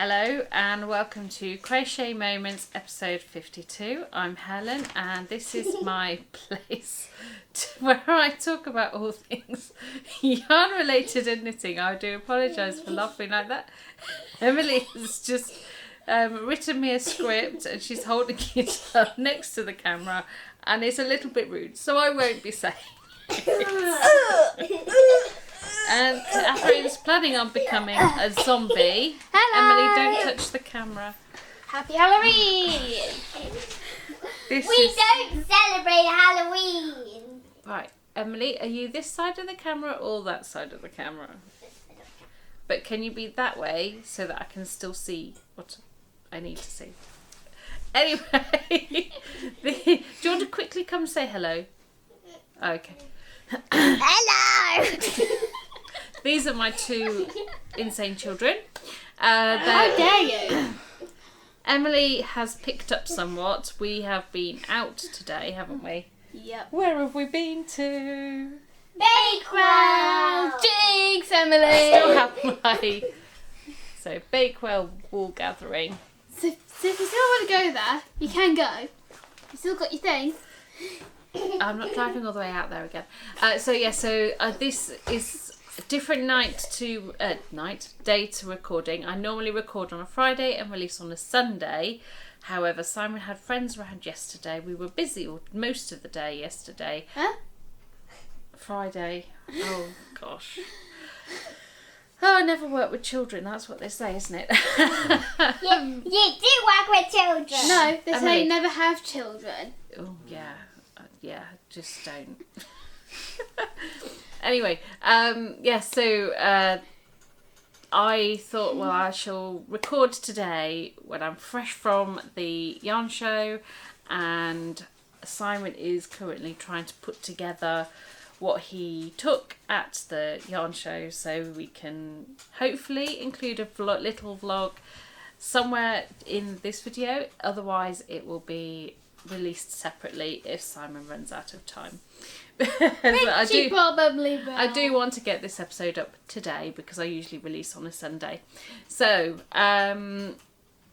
Hello and welcome to Crochet Moments episode 52. I'm Helen and this is my place where I talk about all things yarn related and knitting. I do apologise for laughing like that. Emily has just written me a script and she's holding it up next to the camera and it's a little bit rude, so I won't be saying it. And Catherine's planning on becoming a zombie. Hello. Emily, don't touch the camera. Happy Halloween! We don't celebrate Halloween. Right, Emily, are you this side of the camera or that side of the camera? But can you be that way so that I can still see what I need to see? Anyway, do you want to quickly come say hello? Okay. Hello. These are my two insane children. How dare you? Emily has picked up somewhat. We have been out today, haven't we? Yep. Where have we been to? Bakewell. Jinx, I Emily! still have my... So, Bakewell Wool Gathering. So if you still want to go there, you can go. You still got your thing. I'm not driving all the way out there again. This is a different day to recording. I normally record on a Friday and release on a Sunday. However, Simon had friends around yesterday. We were busy most of the day yesterday. Huh? Friday. Oh, gosh. Oh, I never work with children. That's what they say, isn't it? You do work with children. No, they Emily. say never have children. Oh, yeah. Just don't. Anyway, I thought, well, I shall record today when I'm fresh from the yarn show, and Simon is currently trying to put together what he took at the yarn show, so we can hopefully include a little vlog somewhere in this video. Otherwise it will be released separately if Simon runs out of time. I do want to get this episode up today because I usually release on a Sunday. So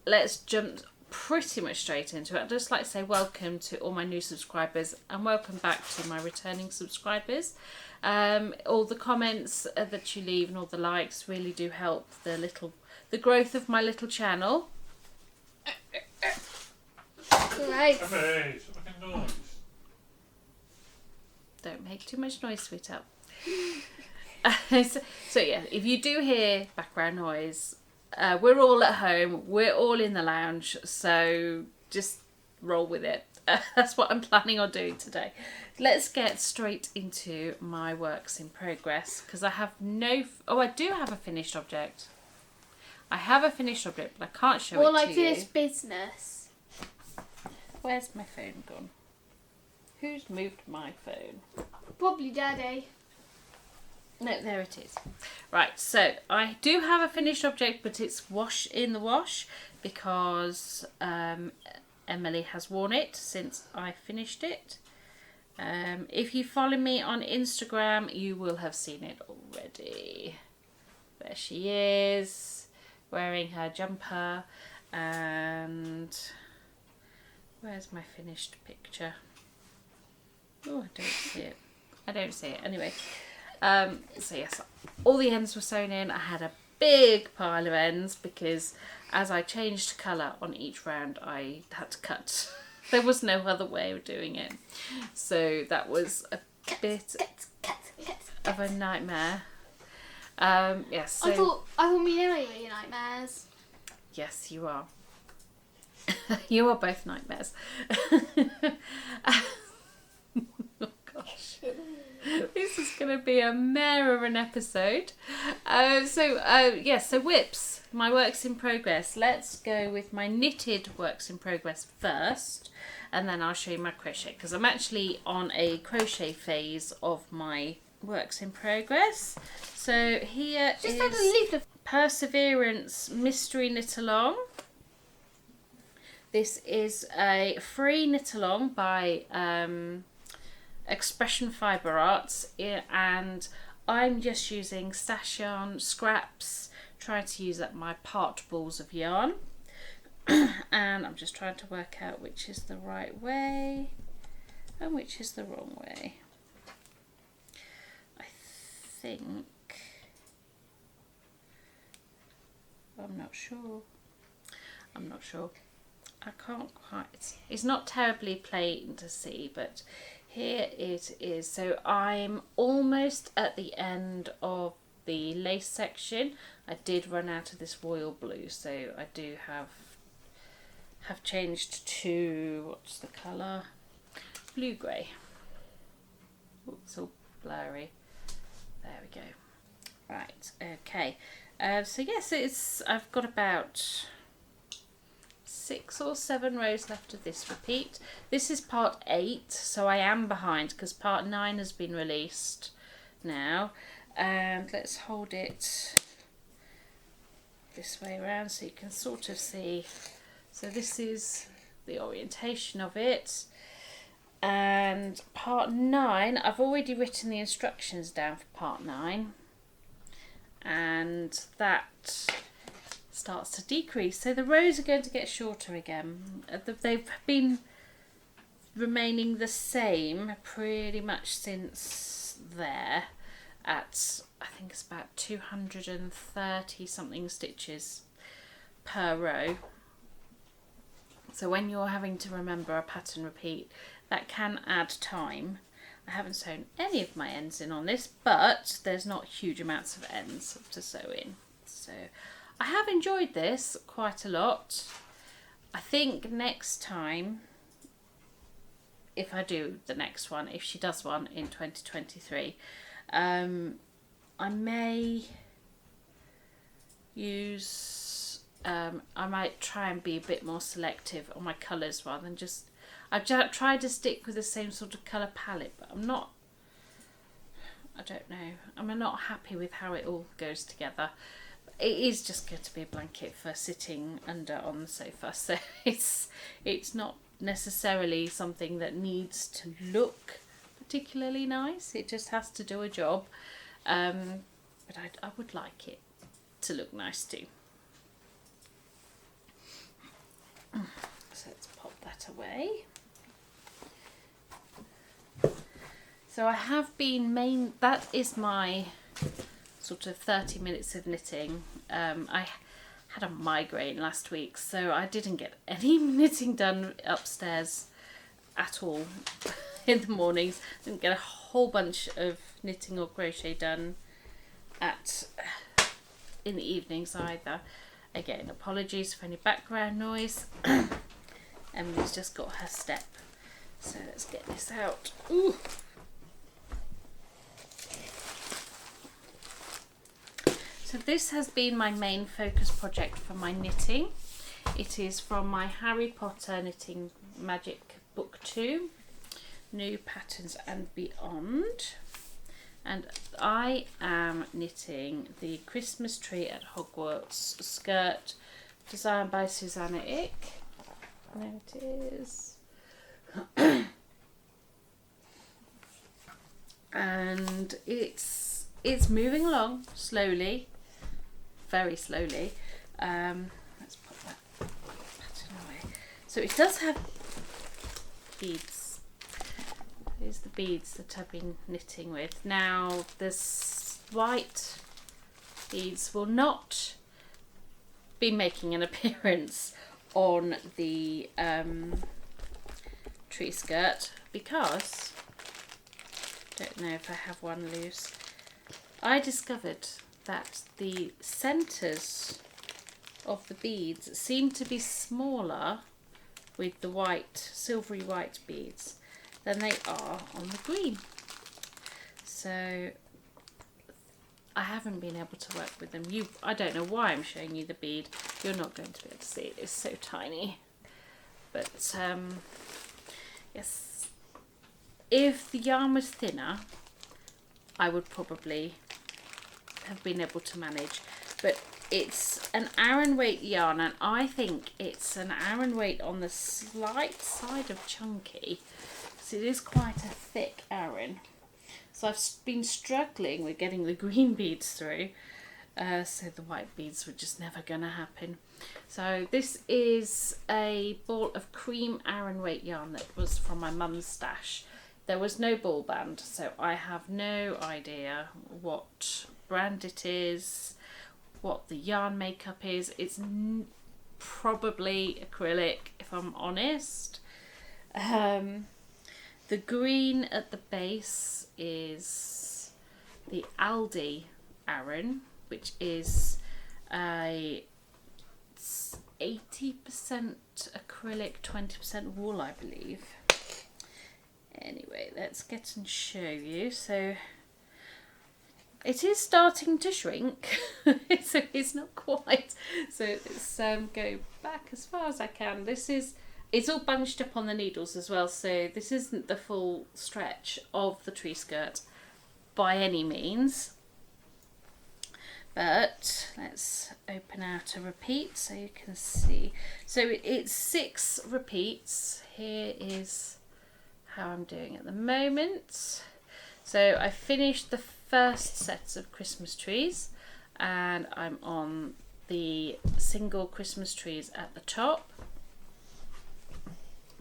let's jump pretty much straight into it. I'd just like to say welcome to all my new subscribers and welcome back to my returning subscribers. All the comments that you leave and all the likes really do help the growth of my little channel. Great. Hey, stop making noise. Don't make too much noise, sweetheart. So yeah, if you do hear background noise, we're all at home, we're all in the lounge, so just roll with it. That's what I'm planning on doing today. Let's get straight into my works in progress, because I have I do have a finished object. I have a finished object, but I can't show it to you. Well, like this business. Where's my phone gone? Who's moved my phone? Probably Daddy. No, there it is. Right, so I do have a finished object, but it's in the wash because Emily has worn it since I finished it. If you follow me on Instagram, you will have seen it already. There she is, wearing her jumper, and where's my finished picture? Oh, I don't see it. Anyway. So yes, all the ends were sewn in. I had a big pile of ends because as I changed colour on each round I had to cut. There was no other way of doing it. So that was a bit of a nightmare. Yes. So, I thought me and Emily were your nightmares. yes, you are. You are both nightmares. Oh gosh. This is going to be a mare of an episode. So whips, my works in progress. Let's go with my knitted works in progress first, and then I'll show you my crochet, because I'm actually on a crochet phase of my works in progress. So here is Perseverence Mystery Knit Along. This is a free knit along by Expression Fibre Arts, and I'm just using stash yarn, scraps, trying to use up my part balls of yarn. And I'm just trying to work out which is the right way and which is the wrong way. I think, I'm not sure. I can't quite, it's not terribly plain to see, but here it is. So I'm almost at the end of the lace section. I did run out of this royal blue, so I do have changed to, what's the colour? Blue grey. Oh, it's all blurry. There we go. Right, okay. So yes, I've got about 6 or 7 rows left of this repeat. This is part 8, so I am behind because part 9 has been released now. And let's hold it this way around so you can sort of see. So this is the orientation of it. And part 9, I've already written the instructions down for part 9. And that starts to decrease. So the rows are going to get shorter again. They've been remaining the same pretty much since there. At, I think it's about 230 something stitches per row. So when you're having to remember a pattern repeat, that can add time. I haven't sewn any of my ends in on this, but there's not huge amounts of ends to sew in. So I have enjoyed this quite a lot. I think next time, if I do the next one, if she does one in 2023, I may use, I might try and be a bit more selective on my colours rather than just, I've tried to stick with the same sort of colour palette, but I'm not, I don't know, I'm not happy with how it all goes together. It is just going to be a blanket for sitting under on the sofa, so it's not necessarily something that needs to look particularly nice. It just has to do a job, but I would like it to look nice too. So let's pop that away. So I have been that is my sort of 30 minutes of knitting. I had a migraine last week, so I didn't get any knitting done upstairs at all in the mornings. Didn't get a whole bunch of knitting or crochet done in the evenings either. Again, apologies for any background noise. Emily's just got her step, so let's get this out. Ooh. So this has been my main focus project for my knitting. It is from my Harry Potter Knitting Magic Book 2, New Patterns and Beyond. And I am knitting the Christmas Tree at Hogwarts skirt, designed by Susanna Ick. There it is. And it's moving along slowly, very slowly. Let's put that pattern away. So it does have beads. Here's the beads that I've been knitting with. Now this white beads will not be making an appearance on the tree skirt because, I don't know if I have one loose, I discovered that the centres of the beads seem to be smaller with the white, silvery white beads than they are on the green. So I haven't been able to work with them. I don't know why I'm showing you the bead. You're not going to be able to see it. It's so tiny. But yes, if the yarn was thinner, I would probably have been able to manage. But it's an Aran weight yarn, and I think it's an Aran weight on the slight side of chunky. So it is quite a thick Aran. So I've been struggling with getting the green beads through. So the white beads were just never going to happen. So this is a ball of cream Aran weight yarn that was from my mum's stash. There was no ball band, so I have no idea what brand it is, what the yarn makeup is. It's probably acrylic, if I'm honest. The green at the base is the Aldi Aran, which is a 80% acrylic, 20% wool, I believe. Anyway, let's get and show you. So it is starting to shrink, so it's not quite. So let's go back as far as I can. It's all bunched up on the needles as well, so this isn't the full stretch of the tree skirt by any means. But let's open out a repeat so you can see. So it's 6 repeats. Here is how I'm doing at the moment. So I finished the first sets of Christmas trees, and I'm on the single Christmas trees at the top.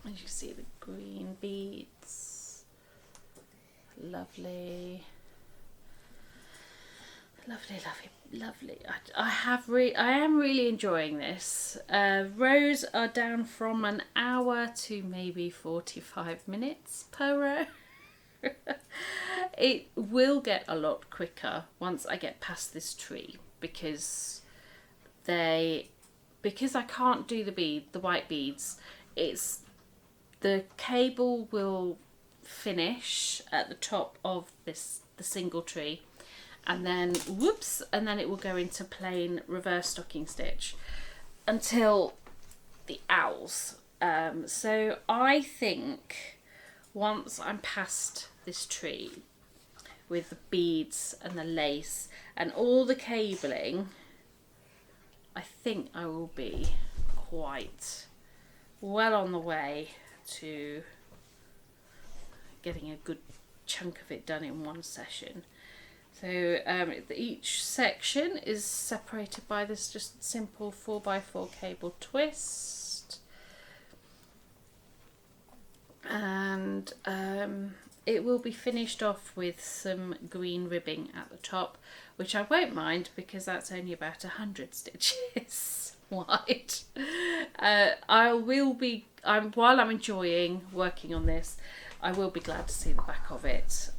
As you can see, the green beads, lovely. Lovely, lovely, lovely. I am really enjoying this. Rows are down from an hour to maybe 45 minutes per row. It will get a lot quicker once I get past this tree, because I can't do the white beads. The cable will finish at the top of the single tree, and then it will go into plain reverse stocking stitch until the owls. So I think once I'm past this tree with the beads and the lace and all the cabling, I think I will be quite well on the way to getting a good chunk of it done in one session. So each section is separated by this just simple 4x4 cable twist, and it will be finished off with some green ribbing at the top, which I won't mind because that's only about 100 stitches wide. While I'm enjoying working on this, I will be glad to see the back of it.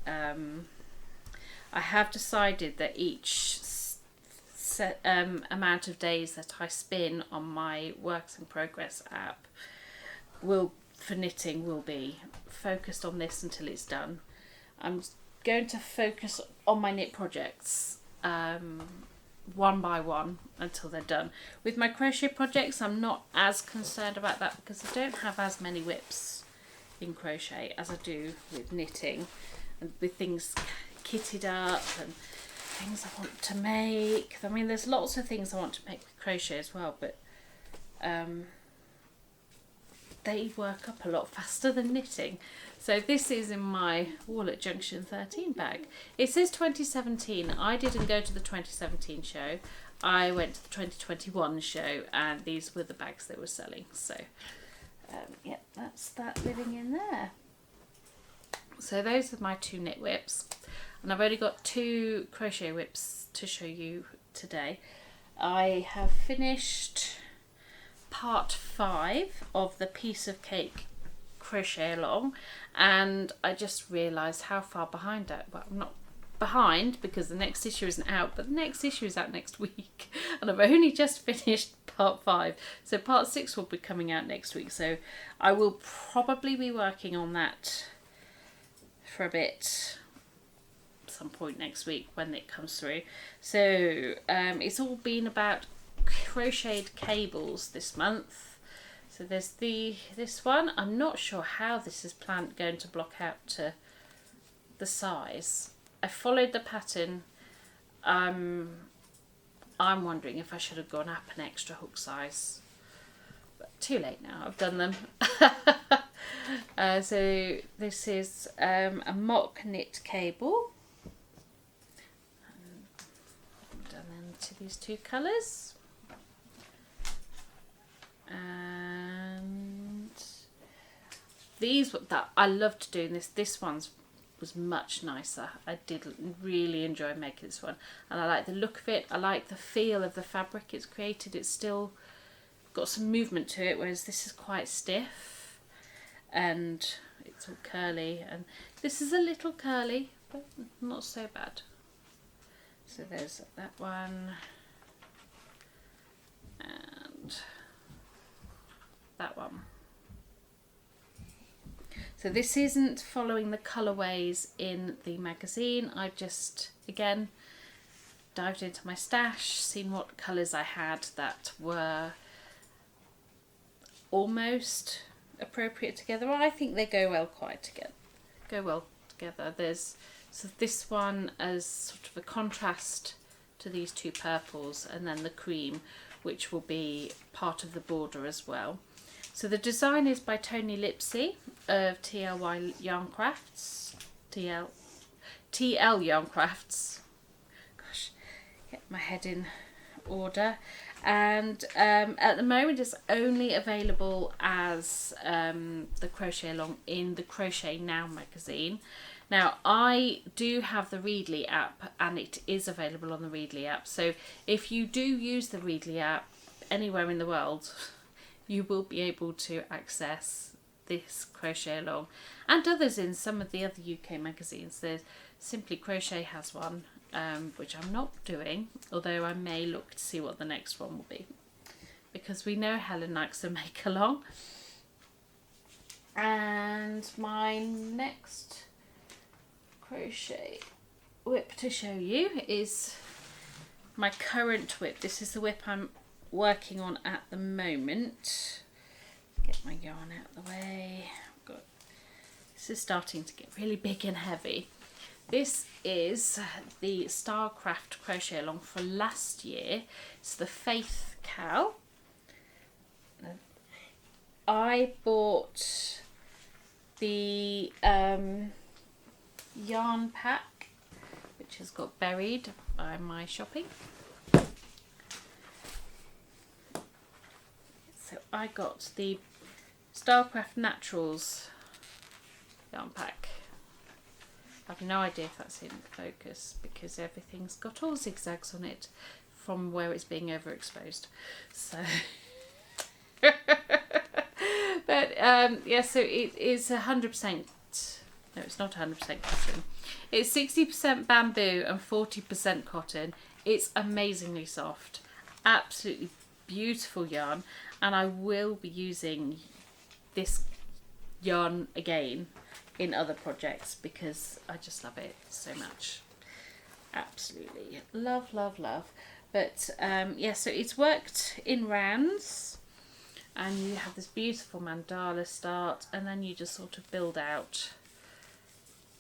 I have decided that each amount of days that I spin on my Works in Progress app for knitting will be focused on this until it's done. I'm going to focus on my knit projects one by one until they're done. With my crochet projects, I'm not as concerned about that because I don't have as many whips in crochet as I do with knitting, and with things kitted up and things I want to make. I mean, there's lots of things I want to make with crochet as well, but they work up a lot faster than knitting. So this is in my Wallet Junction 13 bag. It says 2017. I didn't go to the 2017 show. I went to the 2021 show, and these were the bags they were selling. So yeah, that's that living in there. So those are my 2 knit whips, and I've only got 2 crochet whips to show you today. I have finished part 5 of the piece of cake crochet along, and I just realised how far behind I'm not behind because the next issue isn't out, but the next issue is out next week, and I've only just finished part 5, so part 6 will be coming out next week. So I will probably be working on that for a bit, some point next week when it comes through. So it's all been about crocheted cables this month. So there's this one. I'm not sure how this is going to block out to the size. I followed the pattern. I'm wondering if I should have gone up an extra hook size, but too late now, I've done them. So this is a mock knit cable, and then to these two colours. And these that I loved doing this one's was much nicer. I did really enjoy making this one, and I like the look of it. I like the feel of the fabric it's created. It's still got some movement to it, whereas this is quite stiff and it's all curly, and this is a little curly but not so bad. So there's that one and that one. So this isn't following the colourways in the magazine. I've just, again, dived into my stash, seen what colours I had that were almost appropriate together. I think they go well together. There's so this one as sort of a contrast to these two purples, and then the cream, which will be part of the border as well. So the design is by Tony Lipsey of TLY Yarn Crafts. TL Yarn Crafts. Gosh, get my head in order. And at the moment it's only available as the crochet along in the Crochet Now magazine. Now I do have the Readly app, and it is available on the Readly app. So if you do use the Readly app anywhere in the world, you will be able to access this crochet along and others in some of the other UK magazines. There's Simply Crochet has one, which I'm not doing, although I may look to see what the next one will be, because we know Helen likes to make along. And my next crochet whip to show you is my current whip. This is the whip I'm working on at the moment. Get my yarn out of the way. This is starting to get really big and heavy. This is the Starcraft crochet along for last year. It's the Faith Cow. I bought the yarn pack, which has got buried by my shopping. So I got the Starcraft Naturals yarn pack. I have no idea if that's in focus because everything's got all zigzags on it from where it's being overexposed. So, but yeah, so it is 100%. No, it's not 100% cotton. It's 60% bamboo and 40% cotton. It's amazingly soft, absolutely beautiful yarn, and I will be using this yarn again in other projects because I just love it so much. Absolutely love, love, love. But yeah, so it's worked in rounds, and you have this beautiful mandala start, and then you just sort of build out.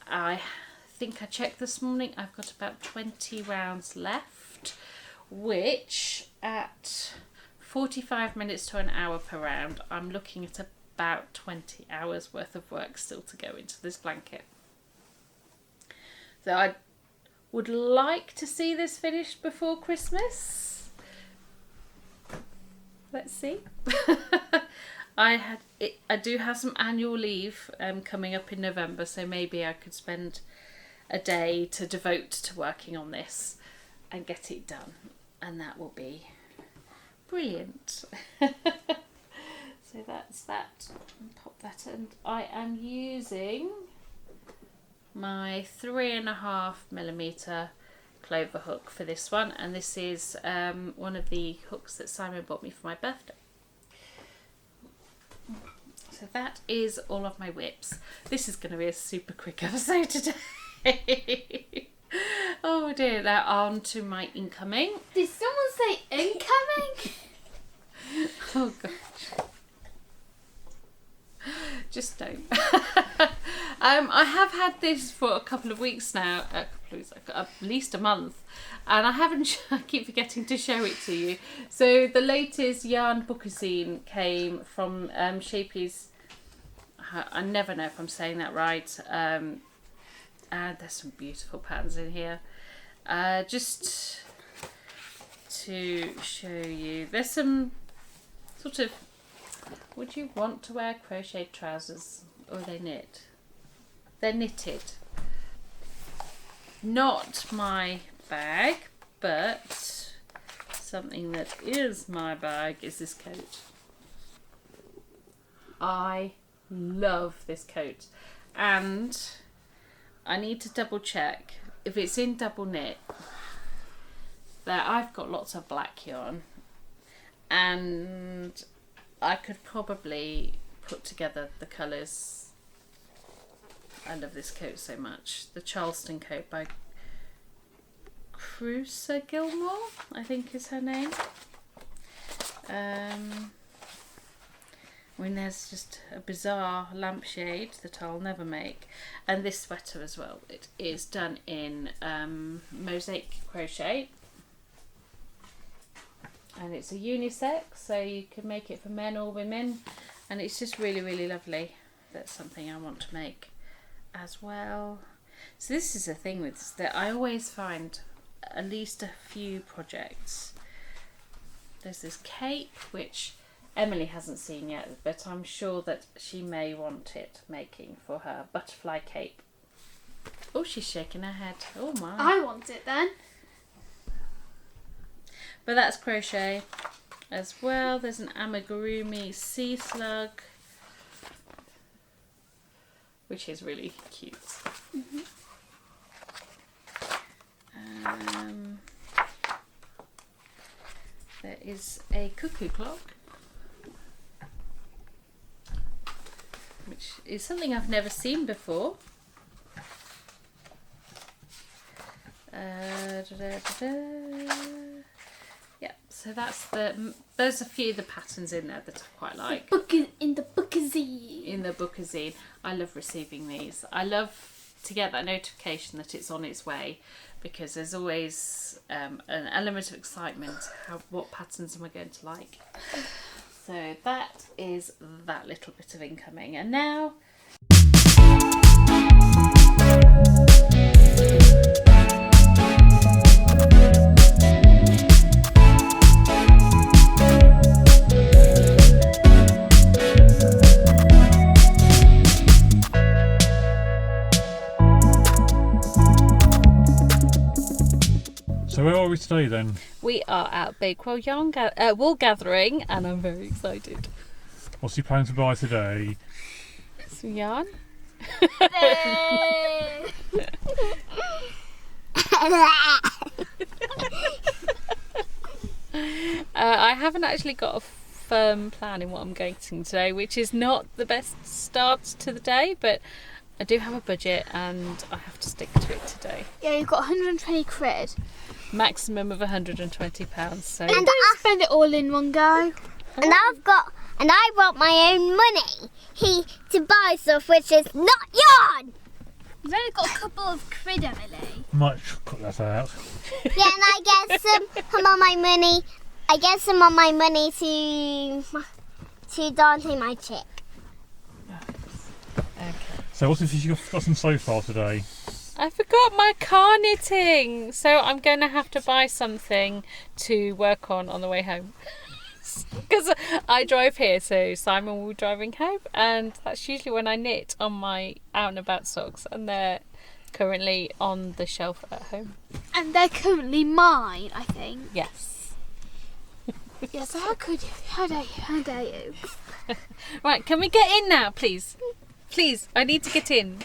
I think I checked this morning, I've got about 20 rounds left, which at 45 minutes to an hour per round, I'm looking at about 20 hours worth of work still to go into this blanket. So I would like to see this finished before Christmas. Let's see. I do have some annual leave coming up in November, so maybe I could spend a day to devote to working on this and get it done, and that will be brilliant. So that's that. Pop that in. I am using my 3.5mm clover hook for this one, and this is one of the hooks that Simon bought me for my birthday. So that is all of my whips. This is going to be a super quick episode today. Oh dear, now on to my incoming. Did someone say incoming? Oh gosh. Just don't. I have had this for a couple of weeks now, at least a month, and I keep forgetting to show it to you. So the latest yarn bookazine came from Shapey's. I never know if I'm saying that right. And there's some beautiful patterns in here. Just to show you. There's some sort of, would you want to wear crochet trousers or are they knit? They're knitted. Not my bag, but something that is my bag is this coat. I love this coat, and I need to double check if it's in double knit. There, I've got lots of black yarn, and I could probably put together the colours. I love this coat so much. The Charleston coat by Crochet Gilmore, I think is her name. I mean, there's just a bizarre lampshade that I'll never make. And this sweater as well. It is done in mosaic crochet. And it's a unisex, so you can make it for men or women. And it's just really, really lovely. That's something I want to make as well. So this is the thing with this, that I always find at least a few projects. There's this cape, which Emily hasn't seen yet, but I'm sure that she may want it making for her butterfly cape. Oh, she's shaking her head. Oh my. I want it then. But that's crochet as well. There's an amigurumi sea slug, which is really cute. Mm-hmm. There is a cuckoo clock, which is something I've never seen before. Yeah, so that's there's a few of the patterns in there that I quite like. In the bookazine. In the bookazine. I love receiving these. I love to get that notification that it's on its way, because there's always an element of excitement. What patterns am I going to like? So that is that little bit of incoming. And now So where are we today then? we are at Bakewell Wool Gathering, and I'm very excited. What's your plan to buy today? Some yarn. I haven't actually got a firm plan in what I'm going to today, which is not the best start to the day, but I do have a budget and I have to stick to it today. Yeah, you've got 120 quid. Maximum of £120. So And Don't spend it all in one go. and I brought my own money to buy stuff which is not yarn. You've only got a couple of quid, Emily. Might cut that out. Yeah, and I get some of my money. I get some of my money to Dante, my chick. okay. So what's it you've gotten so far today? I forgot my car knitting, so I'm going to have to buy something to work on the way home. Because I drive here, so Simon will be driving home, and that's usually when I knit on my out and about socks, and they're currently on the shelf at home. And they're currently mine, I think. Yes. Yeah, so how could you? How dare you? Right, can we get in now, please? Please, I need to get in.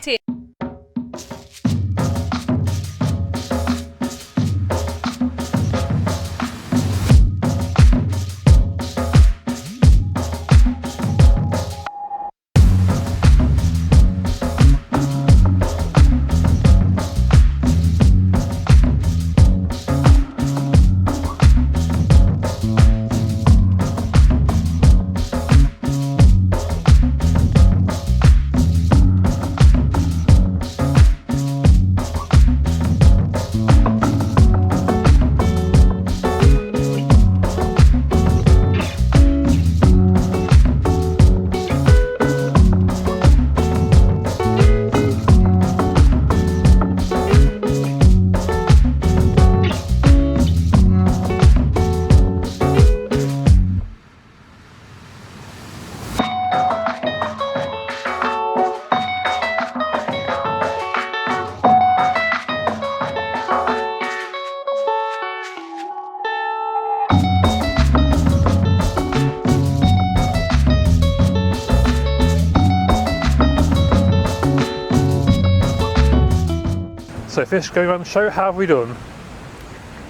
So Fish, go around the show, how have we done? I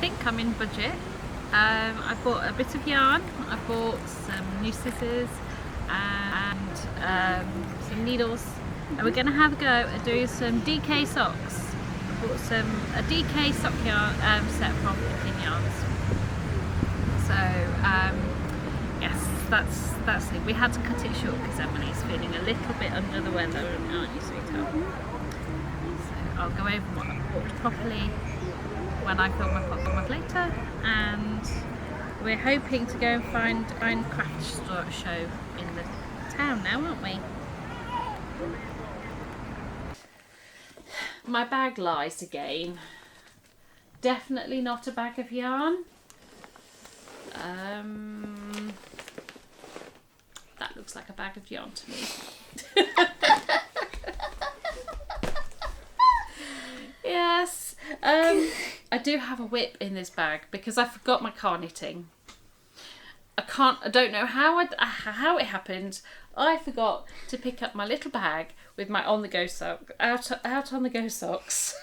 think I'm in budget. I bought a bit of yarn, I bought some new scissors and some needles, and we're going to have a go at doing some DK socks. I bought a DK sock yarn set from Picking Yarns. So yes, that's it. We had to cut it short because Emily's feeling a little bit under the weather, aren't you, sweetheart? So I'll go over what I bought properly when I film my podcast later, and we're hoping to go and find a craft show in the town now, aren't we? My bag lies again. Definitely not a bag of yarn. That looks like a bag of yarn to me. Yes. I do have a whip in this bag because I forgot my car knitting. I don't know how it happened. I forgot to pick up my little bag with my on-the-go sock out on the go socks,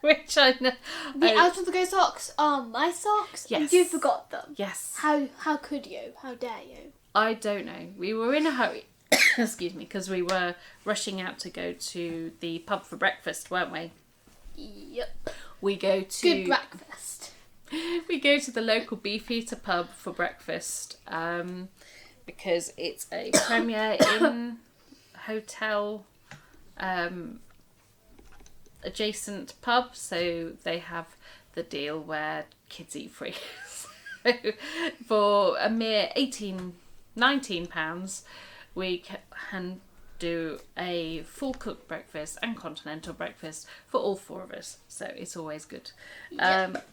which I know. The out on the go socks are my socks. Yes. And you forgot them. Yes. How could you? How dare you? I don't know. We were in a hurry. Excuse me, because we were rushing out to go to the pub for breakfast, weren't we? Yep. We go to Good breakfast. We go to the local Beefeater pub for breakfast because it's a Premier Inn hotel adjacent pub, so they have the deal where kids eat free. So for a mere £19, we can do a full cooked breakfast and continental breakfast for all four of us, so it's always good. Yep.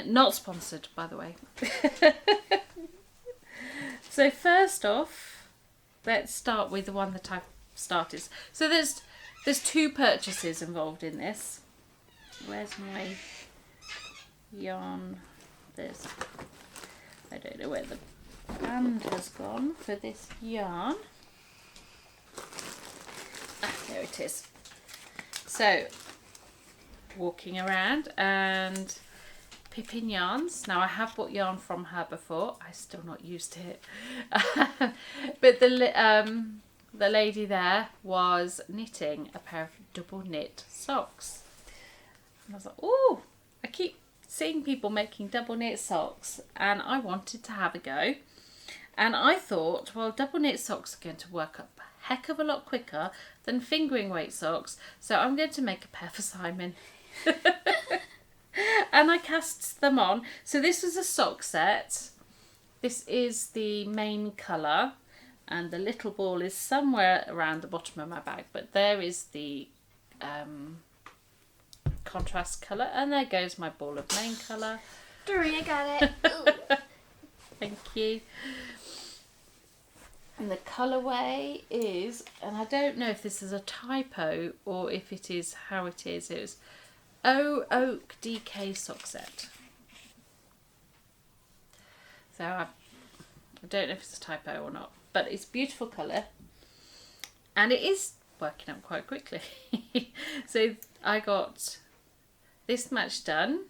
Not sponsored, by the way. So first off, let's start with the one that I've started. So there's two purchases involved in this. Where's my yarn? I don't know where the band has gone for this yarn. There it is. So, walking around and Pippin Yarns. Now I have bought yarn from her before. I still not used it. But the lady there was knitting a pair of double knit socks. And I was like, oh, I keep seeing people making double knit socks and I wanted to have a go. And I thought, well, double knit socks are going to work up a heck of a lot quicker than fingering weight socks. So I'm going to make a pair for Simon. And I cast them on. So this was a sock set. This is the main colour. And the little ball is somewhere around the bottom of my bag. But there is the contrast colour. And there goes my ball of main colour. Doreen, I got it. Thank you. And the colourway is, and I don't know if this is a typo or if it is how it is, it was Oak DK sock set. So I don't know if it's a typo or not, but it's beautiful colour and it is working up quite quickly. So I got this much done.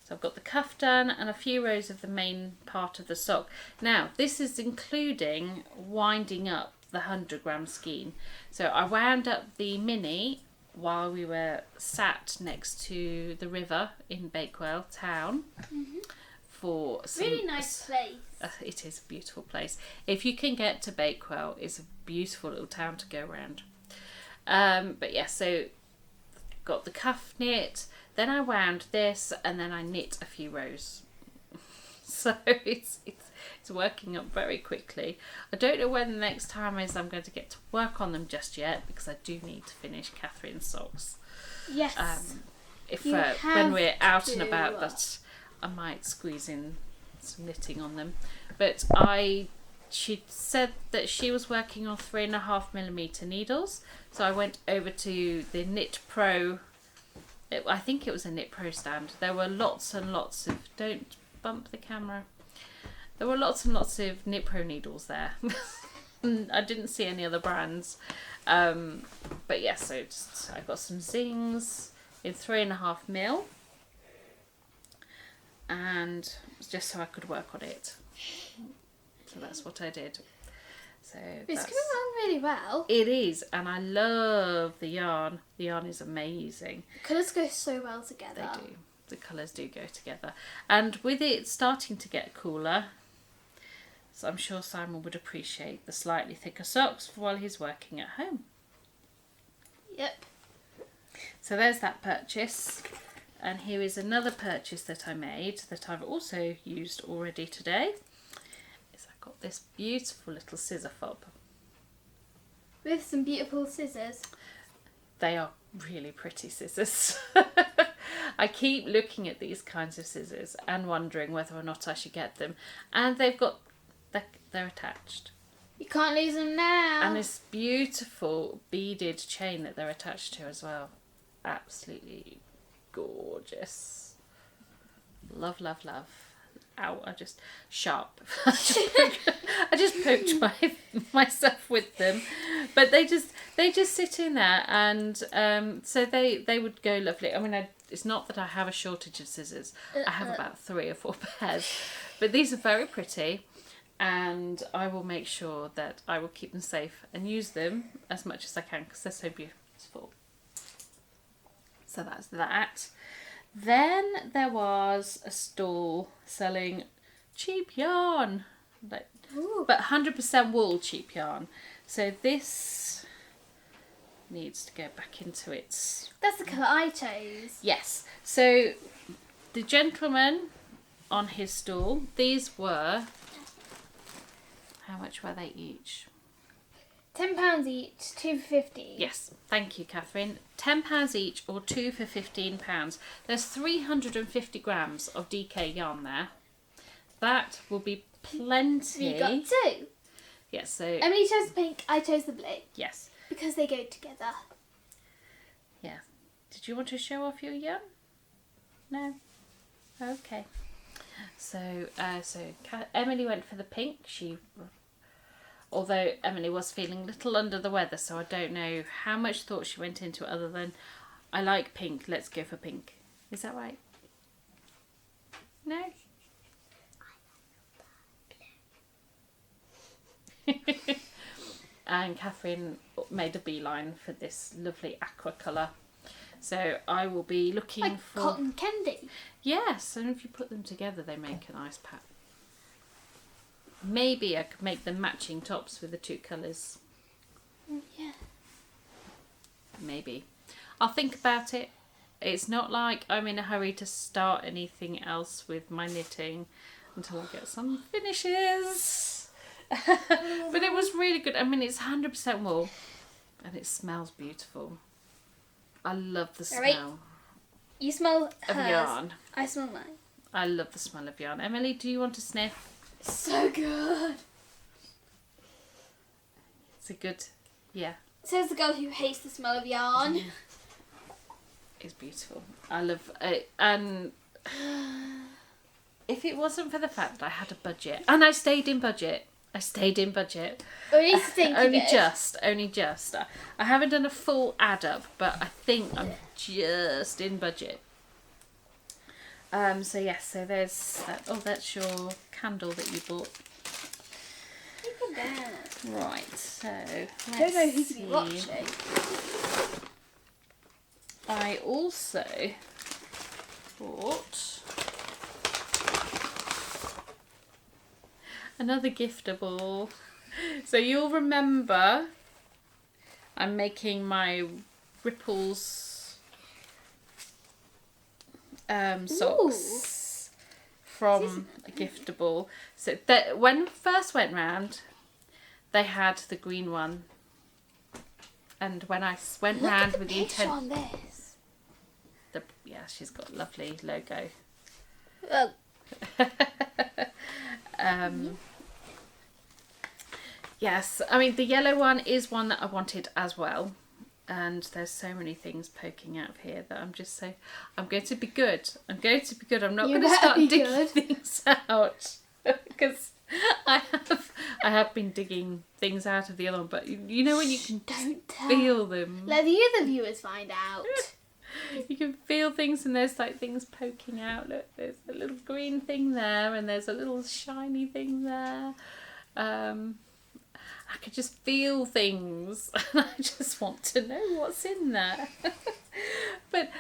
So I've got the cuff done and a few rows of the main part of the sock. Now, this is including winding up the 100-gram skein. So I wound up the mini while we were sat next to the river in Bakewell town. Mm-hmm. for some... Really nice place. It is a beautiful place. If you can get to Bakewell, it's a beautiful little town to go around. But yeah, so got the cuff knit, then I wound this, and then I knit a few rows. So it's working up very quickly. I don't know when the next time is I'm going to get to work on them just yet, because I do need to finish Catherine's socks. Yes. If when we're out and about, that I might squeeze in some knitting on them. But she said that she was working on 3.5mm needles, so I went over to the Knit Pro. I think it was a Knit Pro stand. There were lots and lots of, don't bump the camera. There were lots and lots of Knit Pro needles there. I didn't see any other brands. But yeah, so I got some zings in 3.5mm. And just so I could work on it. So that's what I did. So It's coming along really well. it is, and I love the yarn. The yarn is amazing. Colours go so well together. They do. The colours do go together. And with it starting to get cooler, so I'm sure Simon would appreciate the slightly thicker socks while he's working at home. Yep. So there's that purchase. And here is another purchase that I made that I've also used already today. Is I got this beautiful little scissor fob. With some beautiful scissors. They are really pretty scissors. I keep looking at these kinds of scissors and wondering whether or not I should get them. And they're attached. You can't lose them now. And this beautiful beaded chain that they're attached to as well. Absolutely gorgeous. Love, love, love. Ow, I just sharp. I just poked myself with them. But they just sit in there, and so they would go lovely. I mean, it's not that I have a shortage of scissors. I have about 3 or 4 pairs. But these are very pretty, and I will make sure that I will keep them safe and use them as much as I can because they're so beautiful. So that's that. Then there was a stall selling cheap yarn, but 100% wool cheap yarn. So this needs to go back into its... That's the colour I chose. Yes. So the gentleman on his stall, these were... How much were they each? £10 each, 2 for 15. Yes, thank you, Catherine. £10 each or 2 for £15. There's 350 grams of DK yarn there. That will be plenty. We got 2. Yes, so Emily chose the pink, I chose the blue. yes, Because they go together. yeah. Did you want to show off your yarn? No. Okay. So, Emily went for the pink. Although Emily was feeling a little under the weather, so I don't know how much thought she went into it other than, I like pink, let's go for pink. Is that right? No? And Catherine made a beeline for this lovely aqua colour. So I will be looking Like for... cotton candy. Yes, and if you put them together they make a nice pack. Maybe I could make them matching tops with the 2 colours. Yeah. Maybe. I'll think about it. It's not like I'm in a hurry to start anything else with my knitting until I get some finishes. But it was really good. I mean, it's 100% wool and it smells beautiful. I love the smell Alright. You smell of hers. yarn. I smell mine. I love the smell of yarn. Emily, do you want to sniff? So good. It's a good, yeah. Says the girl who hates the smell of yarn. It's beautiful. I love it. And if it wasn't for the fact that I had a budget, and I stayed in budget. Only think Only just. I haven't done a full add up, but I think I'm just in budget. So yes, so there's that. Oh, that's your candle that you bought. Look at that. Right, so let's I don't know who to see. be watching. I also bought another giftable. So you'll remember I'm making my Ripples socks from a giftable. So that when we first went round, they had the green one. And when I went Look round at the with the picture intent, on this. yeah, she's got a lovely logo. Oh. Yes, I mean the yellow one is one that I wanted as well, and there's so many things poking out of here that I'm just so I'm going to be good. I'm not You going to better start be digging good. things out. because I have been digging things out of the other one, but you know when you can Don't tell. feel them. Let the other viewers find out. You can feel things, and there's like things poking out. Look, there's a little green thing there, and there's a little shiny thing there. I could just feel things, and I just want to know what's in there. But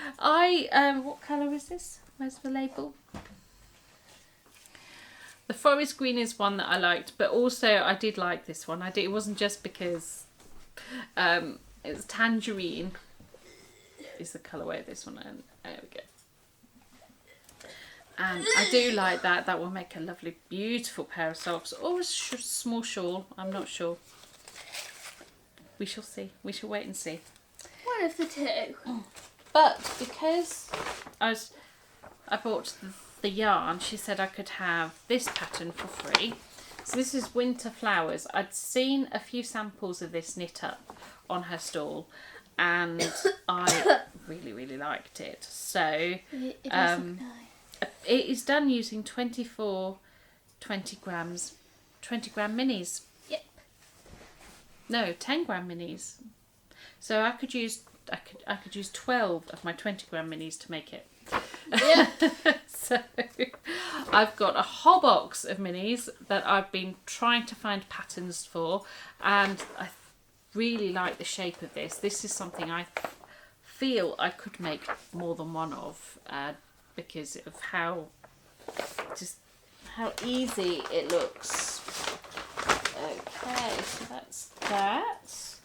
what colour is this? Where's the label? The forest green is one that I liked, but also I did like this one. It wasn't just because it was tangerine. Is the colourway of this one, and there we go. And I do like that. That will make a lovely, beautiful pair of socks, or a small shawl. I'm not sure. We shall see. We shall wait and see. One of the two. But because I bought the yarn, she said I could have this pattern for free. So this is Winter Flowers. I'd seen a few samples of this knit up on her stall, and I really, really liked it. So It does look nice. it is done using 24 20 gram minis. Yep. No, 10 gram minis. So I could use 12 of my 20 gram minis to make it. Yeah. So I've got a whole box of minis that I've been trying to find patterns for, and I really like the shape of this. This is something I feel I could make more than one of, because of how easy it looks. Okay, so that's that.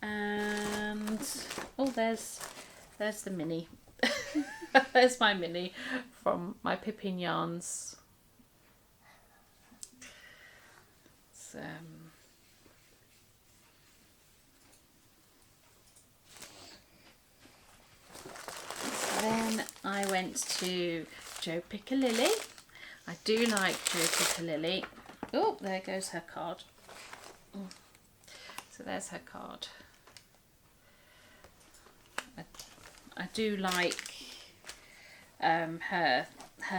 And there's the mini. There's my mini from my Pippin Yarns. So, then I went to Joe Piccalilli. I do like Joe Piccalilli. Oh, there goes her card. So there's her card. I do like her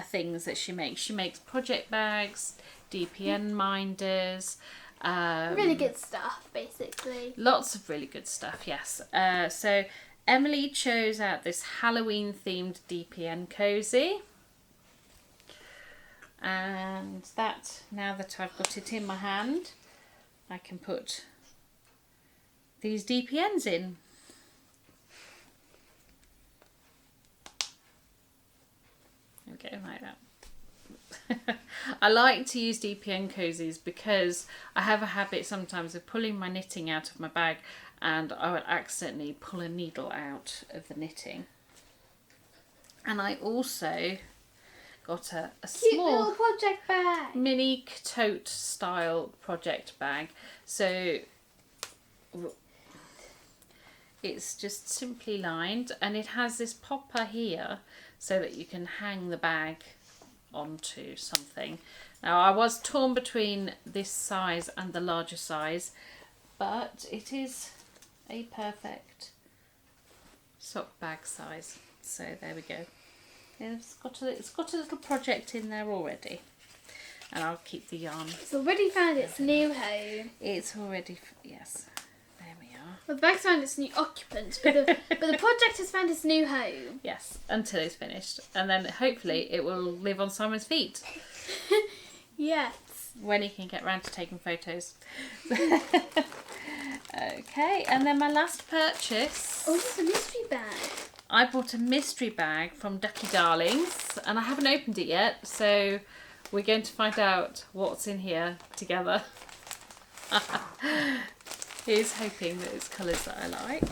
things that she makes. She makes project bags, DPN minders. Really good stuff, basically. Lots of really good stuff, yes. So Emily chose out this Halloween themed DPN cozy. And that, now that I've got it in my hand, I can put these DPNs in. Okay, like that. I like to use DPN cozies because I have a habit sometimes of pulling my knitting out of my bag, and I will accidentally pull a needle out of the knitting. And I also got a Cute small little project bag. mini tote style project bag. So it's just simply lined, and it has this popper here so that you can hang the bag onto something. Now I was torn between this size and the larger size, but it is a perfect sock bag size. So there we go. It's got a little project in there already, and I'll keep the yarn. It's already found its new home. It's already, yes, there we are. Well, the bag's found its new occupant, but the project has found its new home. Yes, until it's finished, and then hopefully it will live on Simon's feet Yes. when he can get round to taking photos. Okay, and then my last purchase. Oh, it's a mystery bag. I bought a mystery bag from Ducky Darlings, and I haven't opened it yet, so we're going to find out what's in here together. Here's hoping that it's colours that I like.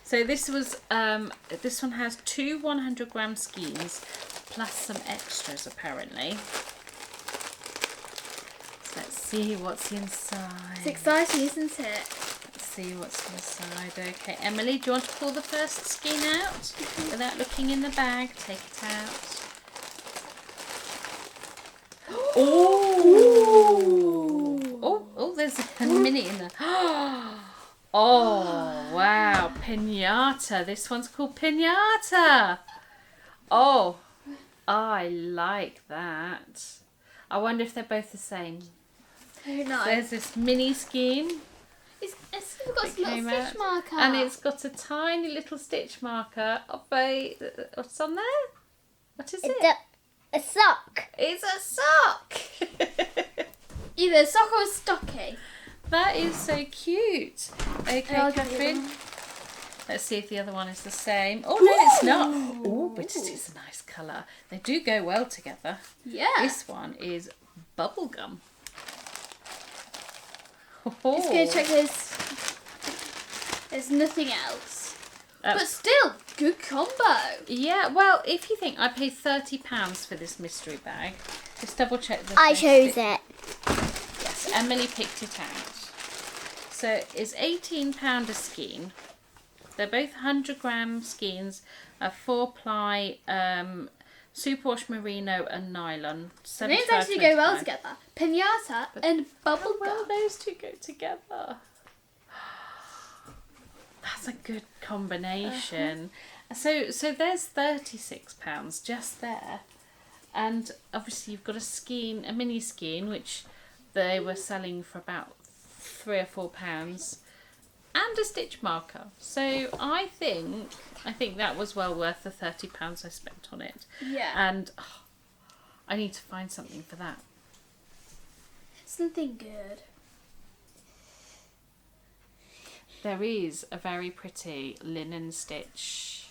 So this was this one has 2 100-gram skeins plus some extras apparently. So let's see what's inside. It's exciting, isn't it? See what's inside. Okay, Emily, do you want to pull the first skein out without looking in the bag? Take it out. Oh, there's a mini in there. Oh, wow, Pinata. This one's called Pinata. Oh, I like that. I wonder if they're both the same. Very nice. There's this mini skein. It's got some little stitch marker. And it's got a tiny little stitch marker of a... What's on there? What is it? A sock. It's a sock! Either a sock or a stocking. That is so cute. Okay, I'll give you Catherine. one. Let's see if the other one is the same. Oh, no, it's not. Oh, but it is a nice colour. They do go well together. Yeah. This one is bubblegum. Just gonna check there's nothing else. But still, good combo. Yeah, well, if you think I paid £30 for this mystery bag, just double check the I chose it. Yes, Emily picked it out. So it's £18 a skein. They're both 100-gram skeins, a 4-ply superwash merino and nylon. The names actually go well £75.25. together. Pinata and bubblegum. Well, those two go together. That's a good combination. So there's £36 just there, and obviously you've got a mini skein, which they were selling for about £3 or £4, and a stitch marker. So I think that was well worth the £30 I spent on it. Yeah. And I need to find something for that. Something good. There is a very pretty linen stitch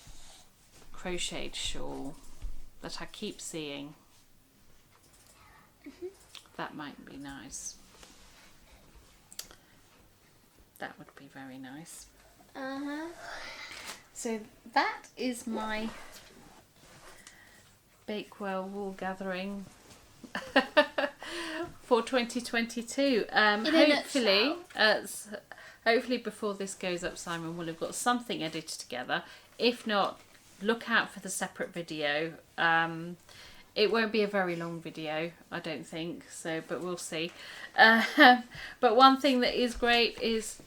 crocheted shawl that I keep seeing. That might be nice. That would be very nice. Uh-huh. So that is my Bakewell Wool Gathering for 2022. Hopefully before this goes up, Simon will have got something edited together. If not, look out for the separate video. It won't be a very long video, I don't think, but we'll see. But one thing that is great is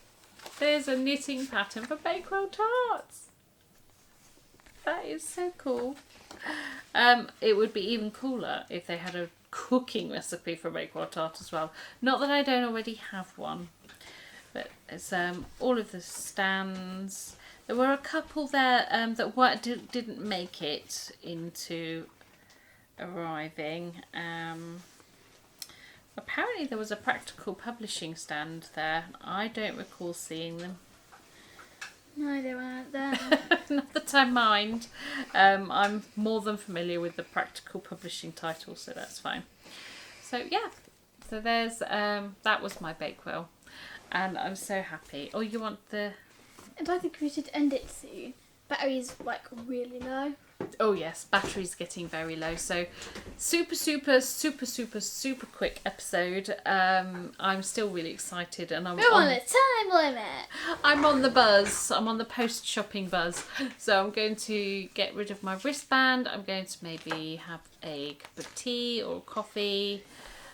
there's a knitting pattern for Bakewell tarts. That is so cool. It would be even cooler if they had a cooking recipe for Bakewell tart as well. Not that I don't already have one. But it's all of the stands. There were a couple there that didn't make it into arriving. Apparently there was a practical publishing stand there. I don't recall seeing them. No, they weren't there. Not that I mind. I'm more than familiar with the practical publishing title, so that's fine. So yeah, so there's that was my Bakewell. And I'm so happy. Oh, you want the... And I think we should end it soon. Battery's like really low. Oh yes, battery's getting very low. So super quick episode. I'm still really excited, and We're on a time limit. I'm on the buzz. I'm on the post-shopping buzz. So I'm going to get rid of my wristband. I'm going to maybe have a cup of tea or coffee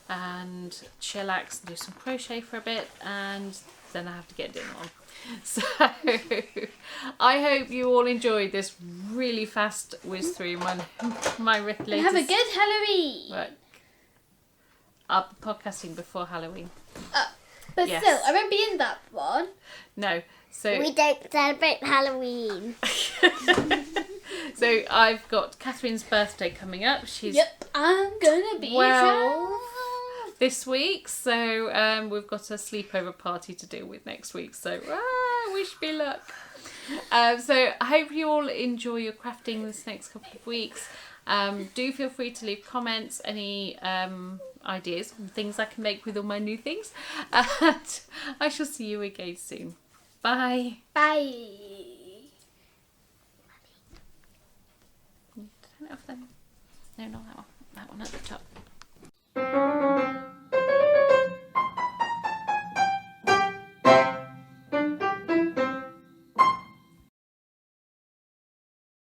and chillax and do some crochet for a bit, and then I have to get dinner on. So I hope you all enjoyed this really fast whiz through my latest. And have a good Halloween. Work. I'll be podcasting before Halloween. But Yes. still, I won't be in that one. No, so We don't celebrate Halloween. so I've got Catherine's birthday coming up. She's Yep, I'm gonna be this week, so we've got a sleepover party to deal with next week, so wish me luck. So I hope you all enjoy your crafting this next couple of weeks. Do feel free to leave comments, any ideas and things I can make with all my new things, and I shall see you again soon. Bye. Bye. Turn it off then. No, not that one.